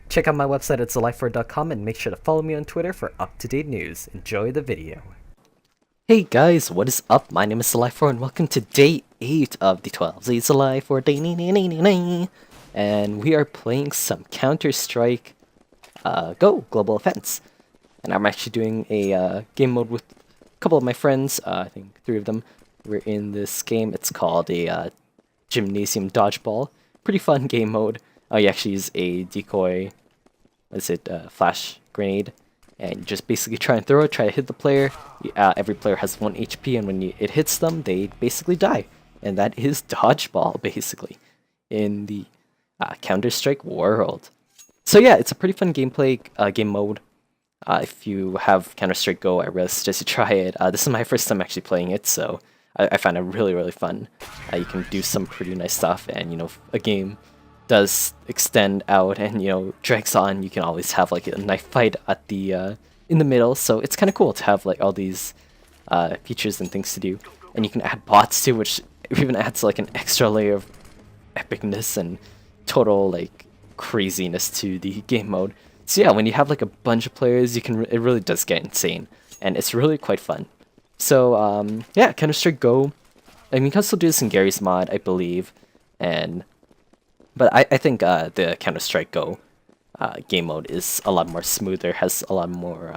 Check out my website at zlyphor.com and make sure to follow me on Twitter for up-to-date news. Enjoy the video. Hey guys, what is up? My name is Zlyphor and welcome to day 8 of the 12 Days of Zlyphor. And we are playing some Counter-Strike Go Global Offense. And I'm actually doing a game mode with a couple of my friends, I think 3 of them. We're in this game. It's called a Gymnasium Dodgeball. Pretty fun game mode. You actually use a decoy, flash grenade, and you just basically try and throw it, try to hit the player. Every player has 1 HP, and when it hits them, they basically die. And that is dodgeball, basically, in the Counter-Strike world. So yeah, it's a pretty fun gameplay game mode. If you have Counter-Strike Go, I really suggest you try it. This is my first time actually playing it, so I find it really, really fun. You can do some pretty nice stuff, and a game does extend out and drags on, you can always have like a knife fight at the in the middle, so it's kind of cool to have like all these features and things to do. And you can add bots too, which even adds like an extra layer of epicness and total like craziness to the game mode. So yeah, when you have like a bunch of players, it really does get insane, and it's really quite fun. So yeah, Counter-Strike Go, I mean, you can still do this in Gary's mod, I believe, but I think the Counter-Strike Go game mode is a lot more smoother, has a lot more,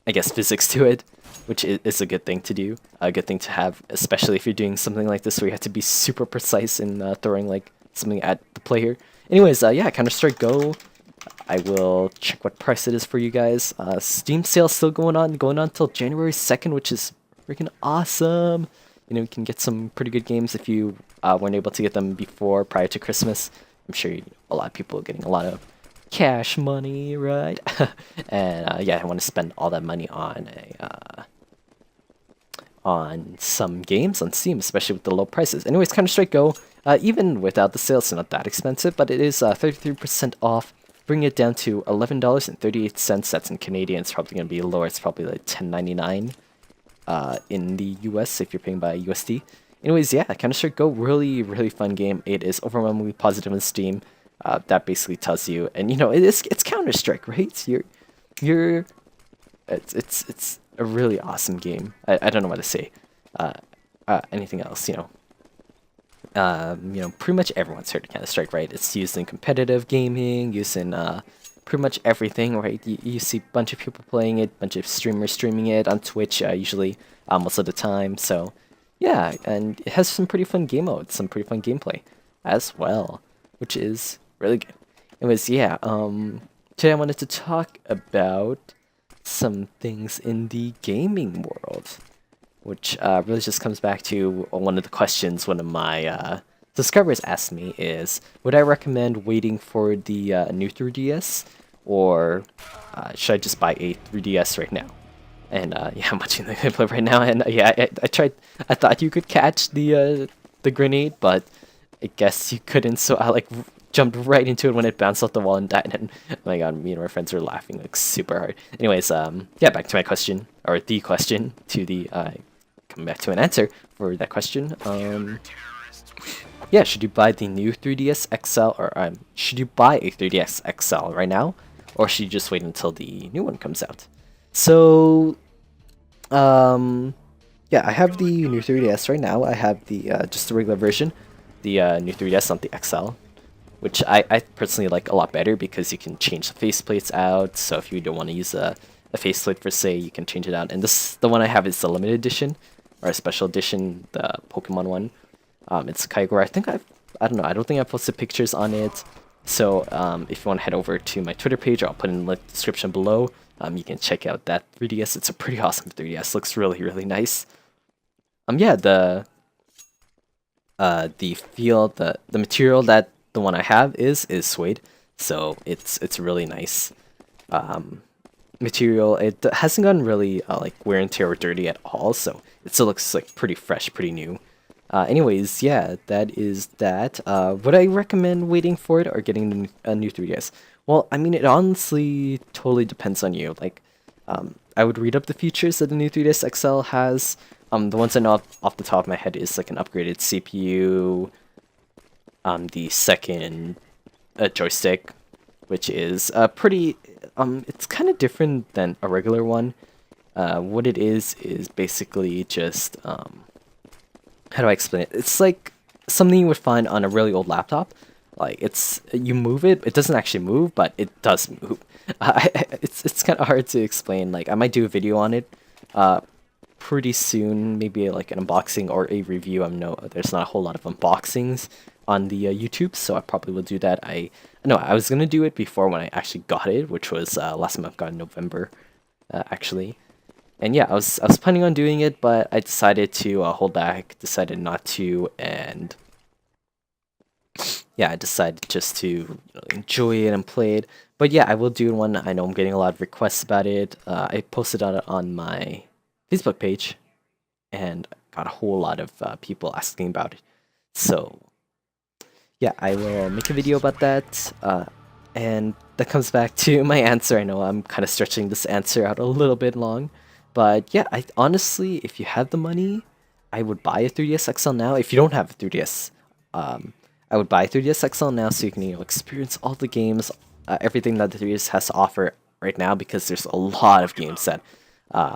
I guess, physics to it, which is a good thing to do, a good thing to have, especially if you're doing something like this where you have to be super precise in throwing like something at the player. Anyways, yeah, Counter-Strike Go. I will check what price it is for you guys. Steam sale still going on until January 2nd, which is freaking awesome. You can get some pretty good games if you weren't able to get them prior to Christmas. I'm sure a lot of people are getting a lot of cash money, right? And yeah, I want to spend all that money on some games on Steam, especially with the low prices. Anyways, Counter-Strike Go, even without the sale, it's not that expensive, but it is 33% off, bringing it down to $11.38. That's in Canadian. It's probably going to be lower. It's probably like $10.99 in the US if you're paying by USD. Anyways, yeah, Counter-Strike Go, really, really fun game. It is overwhelmingly positive on Steam. That basically tells you, and it's Counter-Strike, right? It's a really awesome game. I don't know what to say. Anything else, pretty much everyone's heard of Counter-Strike, right? It's used in competitive gaming, used in pretty much everything, right? You see a bunch of people playing it, a bunch of streamers streaming it on Twitch, usually most of the time. So yeah, and it has some pretty fun game modes, some pretty fun gameplay as well, which is really good. Anyways, yeah, today I wanted to talk about some things in the gaming world, which really just comes back to one of the questions one of my subscribers asked me is, would I recommend waiting for the new 3DS, or should I just buy a 3DS right now? And yeah, I'm watching the gameplay right now, and yeah, I tried. I thought you could catch the grenade, but I guess you couldn't, so I like jumped right into it when it bounced off the wall and died, and oh my god, me and my friends were laughing like super hard. Anyways, yeah, back to my question, or the question, to the coming back to an answer for that question. Yeah, should you buy the new 3DS XL, or should you buy a 3DS XL right now, or should you just wait until the new one comes out? So, yeah, I have the new 3DS right now. I have the just the regular version, the new 3DS, not the XL, which I personally like a lot better because you can change the faceplates out. So if you don't want to use a faceplate for say, you can change it out. And the one I have is the limited edition, or a special edition, the Pokemon one. It's Kyogre. I don't know, I don't think I posted pictures on it. So if you want to head over to my Twitter page, I'll put in the description below. You can check out that 3DS. It's a pretty awesome 3DS. Looks really, really nice. Yeah, the feel, the material that the one I have is suede, so it's really nice material. It hasn't gotten really like wear and tear or dirty at all, so it still looks like pretty fresh, pretty new. Anyways, yeah, that is that. Would I recommend waiting for it or getting a new 3DS? Well, I mean, it honestly totally depends on you. Like, I would read up the features that the new 3DS XL has. The ones I know off the top of my head is like an upgraded CPU, the second joystick, which is pretty. It's kind of different than a regular one. What it is basically just how do I explain it? It's like something you would find on a really old laptop. Like you move it, it doesn't actually move, but it does move. It's kind of hard to explain. Like I might do a video on it, pretty soon, maybe like an unboxing or a review. I know there's not a whole lot of unboxings on the YouTube, so I probably will do that. I was gonna do it before when I actually got it, which was last month, got in November, actually. And yeah, I was planning on doing it, but I decided to hold back, decided not to, and yeah, I decided just to enjoy it and play it. But yeah, I will do one. I know I'm getting a lot of requests about it. I posted on it on my Facebook page, and got a whole lot of people asking about it. So yeah, I will make a video about that. And that comes back to my answer. I know I'm kind of stretching this answer out a little bit long, but yeah, I honestly, if you have the money, I would buy a 3DS XL now. If you don't have a 3DS, I would buy a 3DS XL now so you can experience all the games, everything that the 3DS has to offer right now, because there's a lot of games that,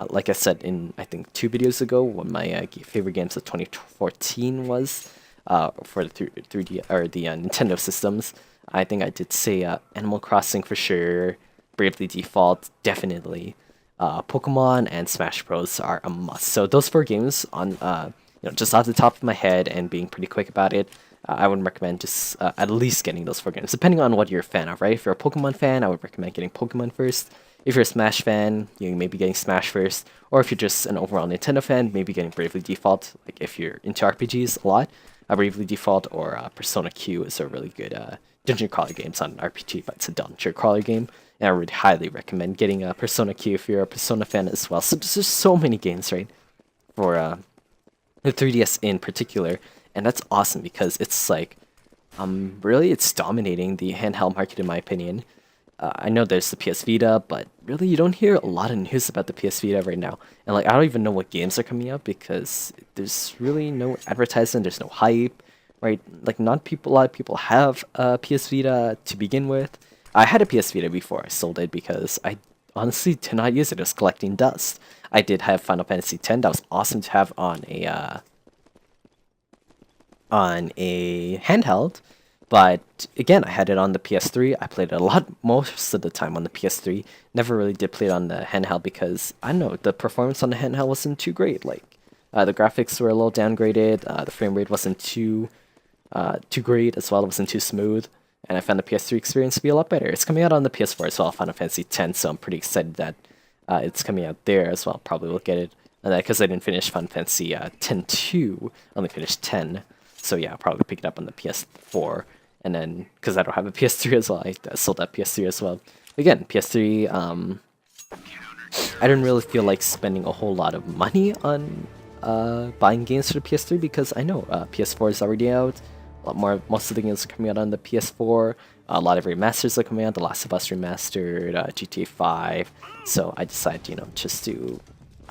like I said in I think 2 videos ago, one of my favorite games of 2014 was for the 3D or the Nintendo systems. I think I did say Animal Crossing for sure, Bravely Default definitely, Pokemon and Smash Bros are a must. So those 4 games on just off the top of my head and being pretty quick about it, I would recommend just at least getting those 4 games, depending on what you're a fan of, right? If you're a Pokemon fan, I would recommend getting Pokemon first. If you're a Smash fan, you may be getting Smash first. Or if you're just an overall Nintendo fan, maybe getting Bravely Default. Like if you're into RPGs a lot, Bravely Default or Persona Q is a really good dungeon crawler game. It's not an RPG, but it's a dungeon crawler game. And I would highly recommend getting Persona Q if you're a Persona fan as well. So there's just so many games, right? For the 3DS in particular. And that's awesome because it's like, really it's dominating the handheld market in my opinion. I know there's the PS Vita, but really you don't hear a lot of news about the PS Vita right now. And like I don't even know what games are coming out because there's really no advertisement, there's no hype, right? Like a lot of people have a PS Vita to begin with. I had a PS Vita before I sold it because I honestly did not use it. It was collecting dust. I did have Final Fantasy X. That was awesome to have on a handheld. But again, I had it on the PS3. I played it a lot most of the time on the PS3. Never really did play it on the handheld because I don't know, the performance on the handheld wasn't too great. Like the graphics were a little downgraded. The frame rate wasn't too great as well. It wasn't too smooth. And I found the PS3 experience to be a lot better. It's coming out on the PS4 as well, Final Fantasy X. So I'm pretty excited that it's coming out there as well. Probably will get it. And because I didn't finish Final Fantasy X-2, only finished 10. So yeah, I'll probably pick it up on the PS4. And then, because I don't have a PS3 as well, I sold that PS3 as well. Again, PS3, I didn't really feel like spending a whole lot of money on buying games for the PS3 because I know PS4 is already out. A lot more, most of the games are coming out on the PS4. A lot of remasters are coming out. The Last of Us remastered, GTA 5. So I decided, just to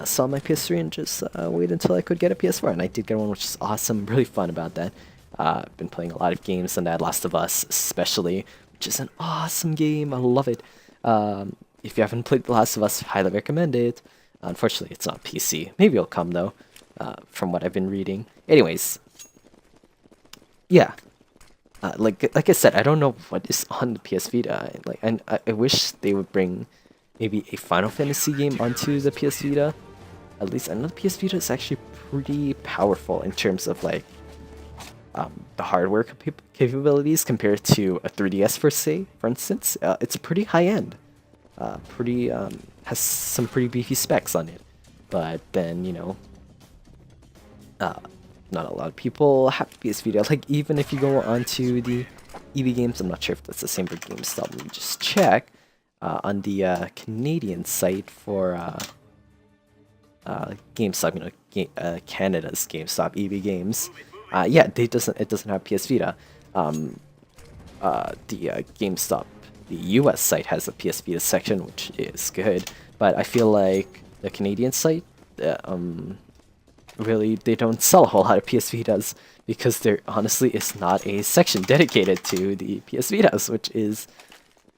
sell my PS3 and just wait until I could get a PS4. And I did get one, which is awesome. Really fun about that. I've been playing a lot of games on that, Last of Us especially, which is an awesome game. I love it. If you haven't played The Last of Us, highly recommend it. Unfortunately, it's not PC. Maybe it'll come though, from what I've been reading. Anyways, yeah. Like I said, I don't know what is on the PS Vita. Like, and I wish they would bring maybe a Final Fantasy game onto the PS Vita. At least I know the PS Vita is actually pretty powerful in terms of like the hardware capabilities compared to a 3DS for instance. It's pretty high end. Pretty has some pretty beefy specs on it. But then not a lot of people have PS Vita. Like even if you go onto the EB Games, I'm not sure if that's the same for GameStop. Let me just check on the Canadian site for GameStop. Canada's GameStop, EB Games. Yeah, it doesn't have PS Vita. The GameStop, the US site has a PS Vita section, which is good. But I feel like the Canadian site, really, they don't sell a whole lot of PS Vitas because there honestly is not a section dedicated to the PS Vitas, which is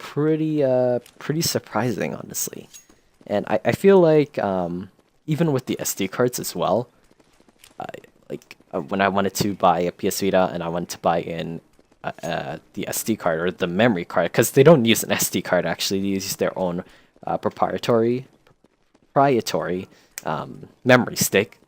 pretty surprising, honestly. And I feel like even with the SD cards as well, when I wanted to buy a PS Vita and I wanted to buy in the SD card or the memory card, because they don't use an SD card actually, they use their own proprietary memory stick.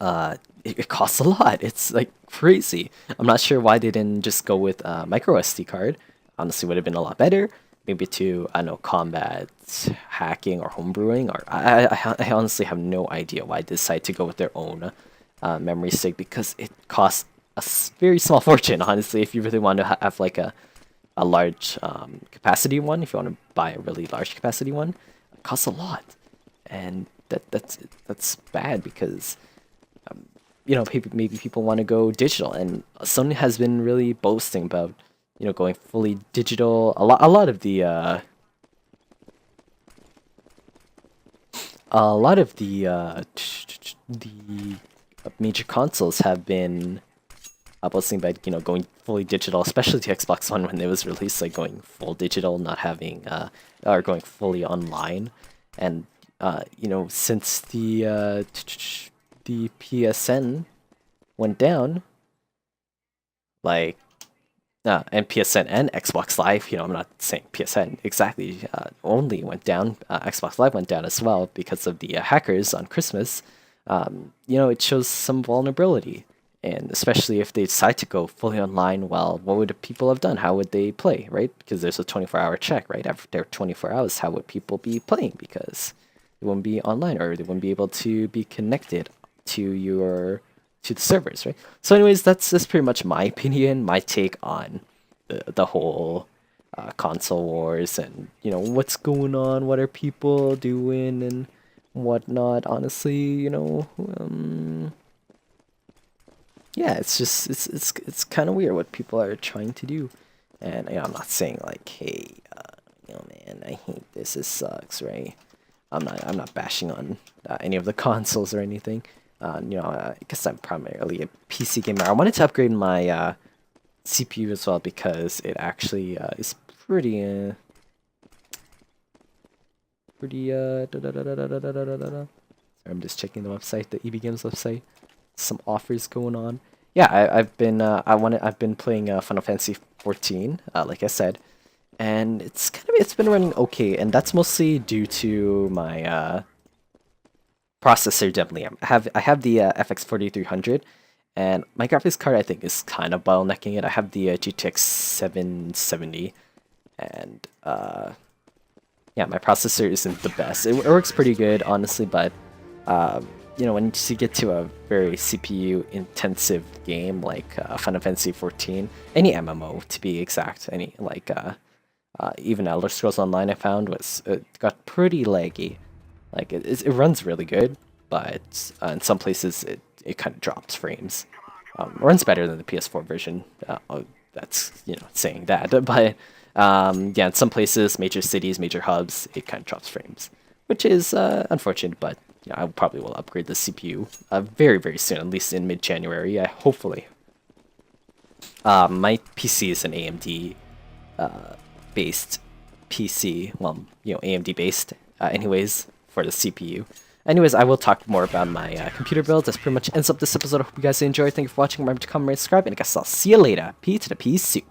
It costs a lot. It's like crazy. I'm not sure why they didn't just go with a micro SD card. Honestly, would have been a lot better. Maybe to, I don't know, combat hacking or homebrewing, or I honestly have no idea why they decided to go with their own memory stick, because it costs a very small fortune, honestly, if you really want to have like a large capacity one. If you want to buy a really large capacity one, it costs a lot, and that's bad, because maybe people want to go digital, and Sony has been really boasting about going fully digital. The major consoles have been boasting about going fully digital, especially the Xbox One when it was released, like going full digital, not having or going fully online. And since the PSN went down, like and PSN and Xbox Live, I'm not saying PSN exactly only went down. Xbox Live went down as well because of the hackers on Christmas. It shows some vulnerability, and especially if they decide to go fully online, well, what would people have done? How would they play, right? Because there's a 24-hour check, right? After 24 hours, how would people be playing? Because they wouldn't be online, or they wouldn't be able to be connected to the servers, right? So anyways, that's pretty much my opinion, my take on the whole console wars, and what's going on, what are people doing and whatnot. Honestly, yeah, it's kind of weird what people are trying to do. And I'm not saying like, hey, man, I hate this, it sucks, right? I'm not bashing on any of the consoles or anything. I guess I'm primarily a PC gamer. I wanted to upgrade my CPU as well, because it actually is pretty Sorry, I'm just checking the website, the EB Games website. Some offers going on. Yeah, I've been playing Final Fantasy 14, like I said, and it's been running okay, and that's mostly due to my processor. Definitely, I have the FX 4300, and my graphics card I think is kind of bottlenecking it. I have the GTX 770, and yeah, my processor isn't the best. It works pretty good, honestly, but when you get to a very CPU intensive game like Final Fantasy 14, any MMO to be exact, any like even Elder Scrolls Online, I found got pretty laggy. Like it runs really good, but in some places it kind of drops frames. Runs better than the PS4 version. That's saying that, but yeah, in some places, major cities, major hubs, it kind of drops frames, which is unfortunate. But I probably will upgrade the CPU very, very soon, at least in mid-January. Hopefully. My PC is an AMD based PC. Well, AMD based. Anyways, for the CPU. Anyways, I will talk more about my computer build. That's pretty much ends up this episode. I hope you guys enjoyed. Thank you for watching. Remember to comment, rate, subscribe, and I guess I'll see you later. P to the P soup.